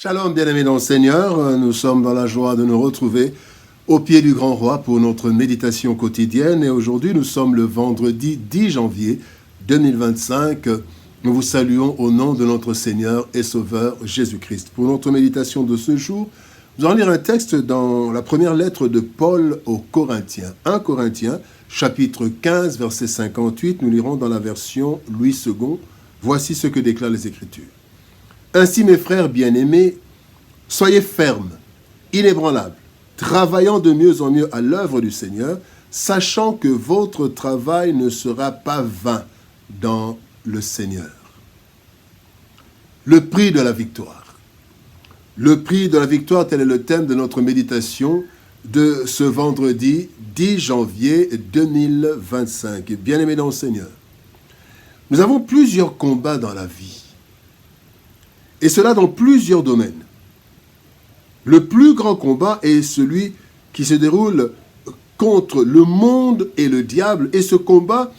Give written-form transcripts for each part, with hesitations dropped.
Shalom, bien-aimés dans le Seigneur, nous sommes dans la joie de nous retrouver au pied du Grand Roi pour notre méditation quotidienne. Et aujourd'hui, nous sommes le vendredi 10 janvier 2025. Nous vous saluons au nom de notre Seigneur et Sauveur Jésus-Christ. Pour notre méditation de ce jour, nous allons lire un texte dans la première lettre de Paul aux Corinthiens. 1 Corinthiens, chapitre 15, verset 58. Nous lirons dans la version Louis II. Voici ce que déclarent les Écritures. Ainsi, mes frères bien-aimés, soyez fermes, inébranlables, travaillant de mieux en mieux à l'œuvre du Seigneur, sachant que votre travail ne sera pas vain dans le Seigneur. Le prix de la victoire. Le prix de la victoire, tel est le thème de notre méditation de ce vendredi 10 janvier 2025. Bien-aimés dans le Seigneur, nous avons plusieurs combats dans la vie. Et cela dans plusieurs domaines. Le plus grand combat est celui qui se déroule contre le monde et le diable. Et ce combat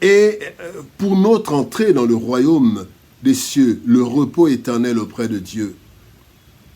est pour notre entrée dans le royaume des cieux, le repos éternel auprès de Dieu.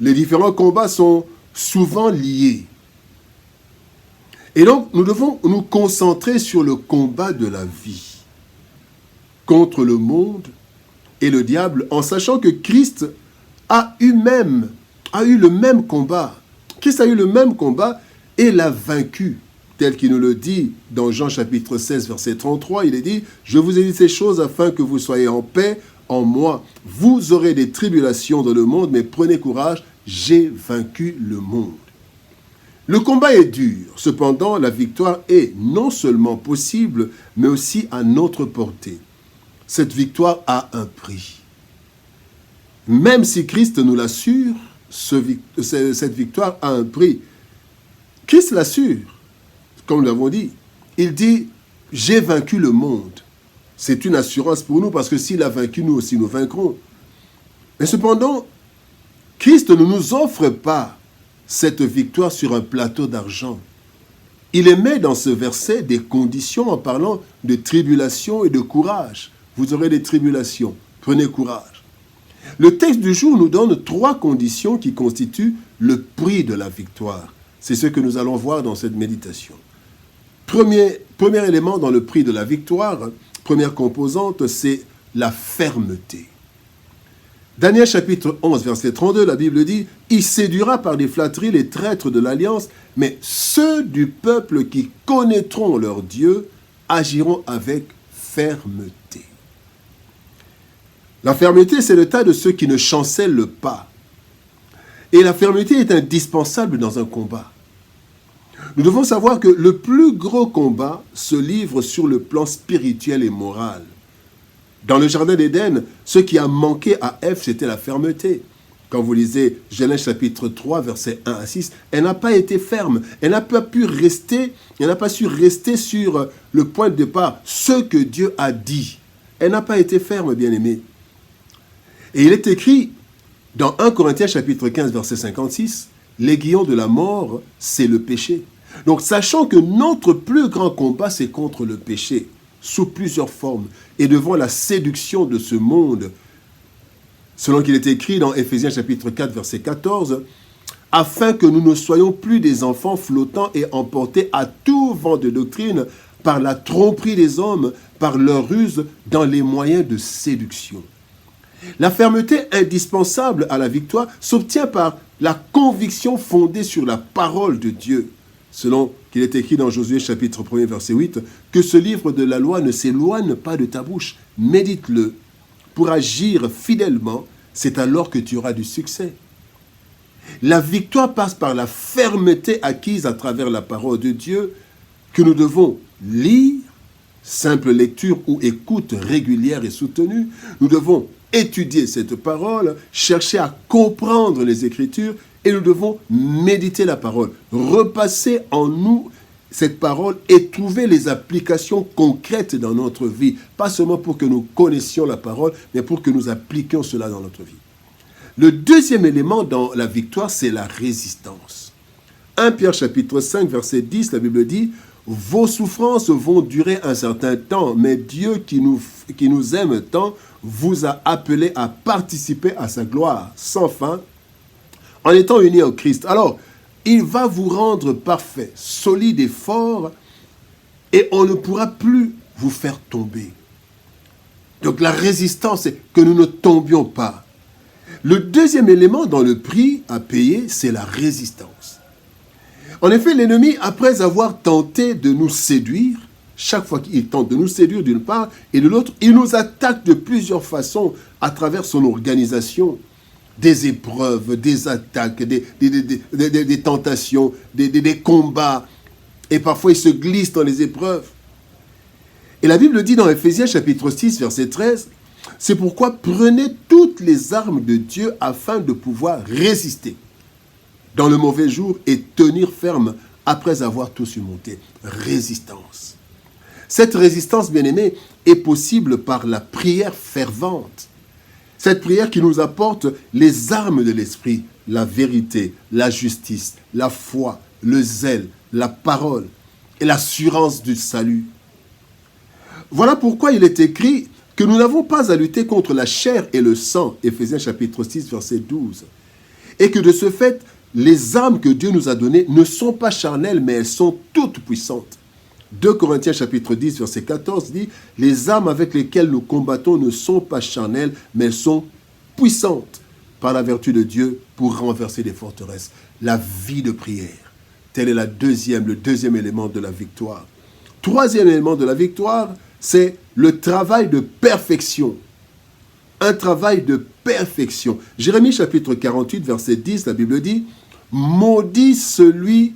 Les différents combats sont souvent liés. Et donc, nous devons nous concentrer sur le combat de la vie contre le monde et le diable, en sachant que Christ a eu le même combat. Christ a eu le même combat et l'a vaincu, tel qu'il nous le dit dans Jean chapitre 16, verset 33. Il est dit, « Je vous ai dit ces choses afin que vous soyez en paix en moi. Vous aurez des tribulations dans le monde, mais prenez courage, j'ai vaincu le monde. » Le combat est dur, cependant la victoire est non seulement possible, mais aussi à notre portée. Cette victoire a un prix. Même si Christ nous l'assure, cette victoire a un prix. Christ l'assure, comme nous l'avons dit. Il dit, j'ai vaincu le monde. C'est une assurance pour nous, parce que s'il a vaincu, nous aussi nous vaincrons. Mais cependant, Christ ne nous offre pas cette victoire sur un plateau d'argent. Il émet dans ce verset des conditions en parlant de tribulation et de courage. Vous aurez des tribulations, prenez courage. Le texte du jour nous donne 3 conditions qui constituent le prix de la victoire. C'est ce que nous allons voir dans cette méditation. Premier élément dans le prix de la victoire, première composante, c'est la fermeté. Daniel chapitre 11, verset 32, la Bible dit « Il séduira par des flatteries les traîtres de l'alliance, mais ceux du peuple qui connaîtront leur Dieu agiront avec fermeté. » La fermeté, c'est le tas de ceux qui ne chancellent pas. Et la fermeté est indispensable dans un combat. Nous devons savoir que le plus gros combat se livre sur le plan spirituel et moral. Dans le jardin d'Éden, ce qui a manqué à Ève, c'était la fermeté. Quand vous lisez Genèse chapitre 3, versets 1 à 6, elle n'a pas été ferme. Elle n'a pas pu rester, elle n'a pas su rester sur le point de départ, ce que Dieu a dit. Elle n'a pas été ferme, bien-aimée. Et il est écrit dans 1 Corinthiens chapitre 15, verset 56, « L'aiguillon de la mort, c'est le péché. » Donc, sachant que notre plus grand combat, c'est contre le péché, sous plusieurs formes, et devant la séduction de ce monde, selon qu'il est écrit dans Éphésiens chapitre 4, verset 14, « Afin que nous ne soyons plus des enfants flottants et emportés à tout vent de doctrine par la tromperie des hommes, par leur ruse dans les moyens de séduction. » La fermeté indispensable à la victoire s'obtient par la conviction fondée sur la parole de Dieu. Selon qu'il est écrit dans Josué chapitre 1, verset 8, « Que ce livre de la loi ne s'éloigne pas de ta bouche, médite-le. Pour agir fidèlement, c'est alors que tu auras du succès. » La victoire passe par la fermeté acquise à travers la parole de Dieu que nous devons lire, simple lecture ou écoute régulière et soutenue. Nous devons étudier cette parole, chercher à comprendre les Écritures et nous devons méditer la parole, repasser en nous cette parole et trouver les applications concrètes dans notre vie. Pas seulement pour que nous connaissions la parole, mais pour que nous appliquions cela dans notre vie. Le deuxième élément dans la victoire, c'est la résistance. 1 Pierre chapitre 5, verset 10, la Bible dit « Vos souffrances vont durer un certain temps, mais Dieu qui nous aime tant vous a appelé à participer à sa gloire sans fin en étant unis au Christ, alors il va vous rendre parfait, solide et fort, et on ne pourra plus vous faire tomber. Donc la résistance, c'est que nous ne tombions pas. Le deuxième élément dans le prix à payer, c'est la résistance. En effet, l'ennemi, après avoir tenté de nous séduire, chaque fois qu'il tente de nous séduire d'une part et de l'autre, il nous attaque de plusieurs façons à travers son organisation. Des épreuves, des attaques, des tentations, des combats. Et parfois, il se glisse dans les épreuves. Et la Bible dit dans Éphésiens chapitre 6, verset 13, « C'est pourquoi prenez toutes les armes de Dieu afin de pouvoir résister dans le mauvais jour et tenir ferme après avoir tout surmonté. » Résistance. Cette résistance, bien-aimée, est possible par la prière fervente. Cette prière qui nous apporte les armes de l'esprit, la vérité, la justice, la foi, le zèle, la parole et l'assurance du salut. Voilà pourquoi il est écrit que nous n'avons pas à lutter contre la chair et le sang, Éphésiens chapitre 6, verset 12. Et que de ce fait, les armes que Dieu nous a données ne sont pas charnelles, mais elles sont toutes puissantes. 2 Corinthiens chapitre 10, verset 14 dit « Les armes avec lesquelles nous combattons ne sont pas charnelles, mais elles sont puissantes par la vertu de Dieu pour renverser les forteresses. » La vie de prière, tel est le deuxième élément de la victoire. Troisième élément de la victoire, c'est le travail de perfection. Un travail de perfection. Jérémie chapitre 48, verset 10, la Bible dit « Maudit celui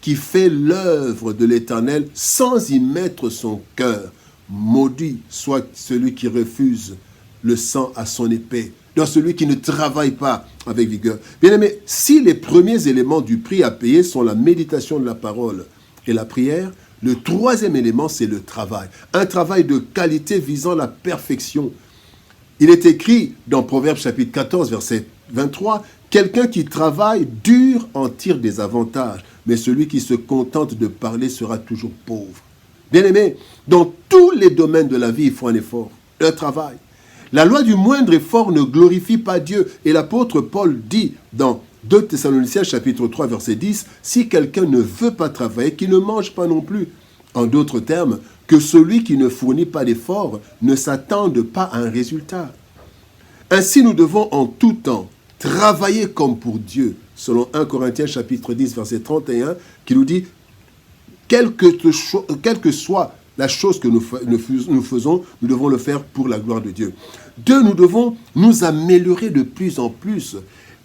qui fait l'œuvre de l'Éternel sans y mettre son cœur. Maudit soit celui qui refuse le sang à son épée. Donc celui qui ne travaille pas avec vigueur. Bien aimé, si les premiers éléments du prix à payer sont la méditation de la parole et la prière, le troisième élément, c'est le travail. Un travail de qualité visant la perfection. Il est écrit dans Proverbes chapitre 14, verset 23, « Quelqu'un qui travaille dur en tire des avantages, mais celui qui se contente de parler sera toujours pauvre. » Bien-aimé, dans tous les domaines de la vie, il faut un effort, un travail. La loi du moindre effort ne glorifie pas Dieu. Et l'apôtre Paul dit dans 2 Thessaloniciens chapitre 3, verset 10, « Si quelqu'un ne veut pas travailler, qu'il ne mange pas non plus. » En d'autres termes, que celui qui ne fournit pas d'effort ne s'attende pas à un résultat. Ainsi, nous devons en tout temps travailler comme pour Dieu, selon 1 Corinthiens chapitre 10, verset 31, qui nous dit « Quelle que soit la chose que nous faisons, nous devons le faire pour la gloire de Dieu. » 2, nous devons nous améliorer de plus en plus.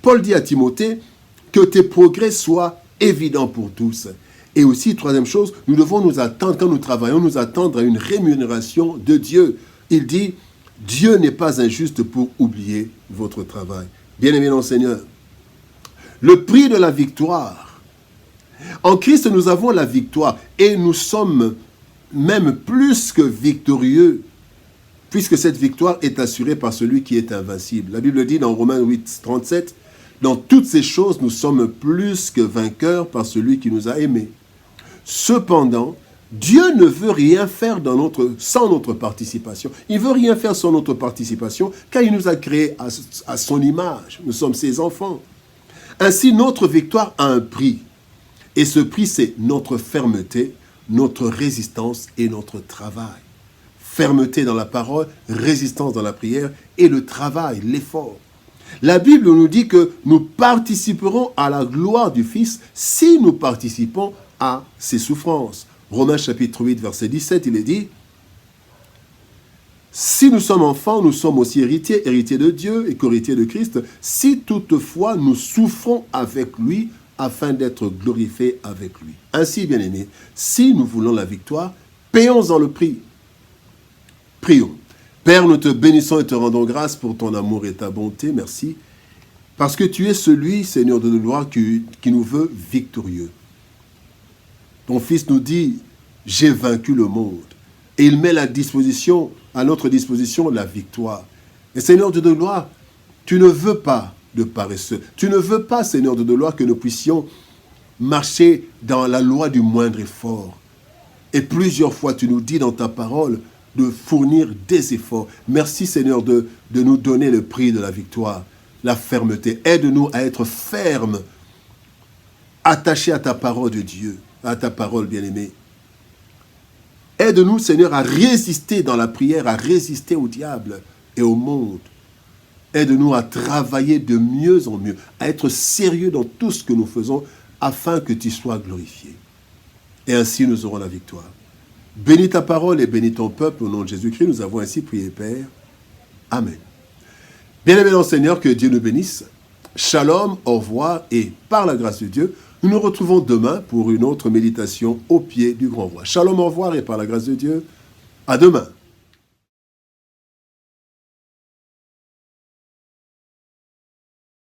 Paul dit à Timothée que tes progrès soient évidents pour tous. Et aussi, troisième chose, nous devons nous attendre, quand nous travaillons, nous attendre à une rémunération de Dieu. Il dit, Dieu n'est pas injuste pour oublier votre travail. Bien-aimés dans le Seigneur, le prix de la victoire. En Christ, nous avons la victoire et nous sommes même plus que victorieux, puisque cette victoire est assurée par celui qui est invincible. La Bible dit dans Romains 8, 37, « Dans toutes ces choses, nous sommes plus que vainqueurs par celui qui nous a aimés. » Cependant, Dieu ne veut rien faire sans notre participation. Il ne veut rien faire sans notre participation, car il nous a créés à son image. Nous sommes ses enfants. Ainsi, notre victoire a un prix. Et ce prix, c'est notre fermeté, notre résistance et notre travail. Fermeté dans la parole, résistance dans la prière et le travail, l'effort. La Bible nous dit que nous participerons à la gloire du Fils si nous participons à ses souffrances. Romains chapitre 8, verset 17, il est dit « Si nous sommes enfants, nous sommes aussi héritiers, héritiers de Dieu et co-héritiers de Christ, si toutefois nous souffrons avec lui, afin d'être glorifiés avec lui. » Ainsi, bien-aimés, si nous voulons la victoire, payons-en le prix. Prions. Père, nous te bénissons et te rendons grâce pour ton amour et ta bonté, merci, parce que tu es celui, Seigneur de gloire, qui nous veut victorieux. Ton Fils nous dit, j'ai vaincu le monde. Et il met à notre disposition la victoire. Et Seigneur de gloire, tu ne veux pas de paresseux. Tu ne veux pas, Seigneur de gloire, que nous puissions marcher dans la loi du moindre effort. Et plusieurs fois, tu nous dis dans ta parole de fournir des efforts. Merci, Seigneur, de nous donner le prix de la victoire. la fermeté. Aide-nous à être fermes, attachés à ta parole de Dieu, à ta parole bien-aimée. Aide-nous, Seigneur, à résister dans la prière, à résister au diable et au monde. Aide-nous à travailler de mieux en mieux, à être sérieux dans tout ce que nous faisons, afin que tu sois glorifié. Et ainsi, nous aurons la victoire. Bénis ta parole et bénis ton peuple. Au nom de Jésus-Christ, nous avons ainsi prié, Père. Amen. Bien-aimés dans le Seigneur, que Dieu nous bénisse. Shalom, au revoir, et par la grâce de Dieu, nous nous retrouvons demain pour une autre méditation au pied du grand roi. Shalom, au revoir, et par la grâce de Dieu, à demain.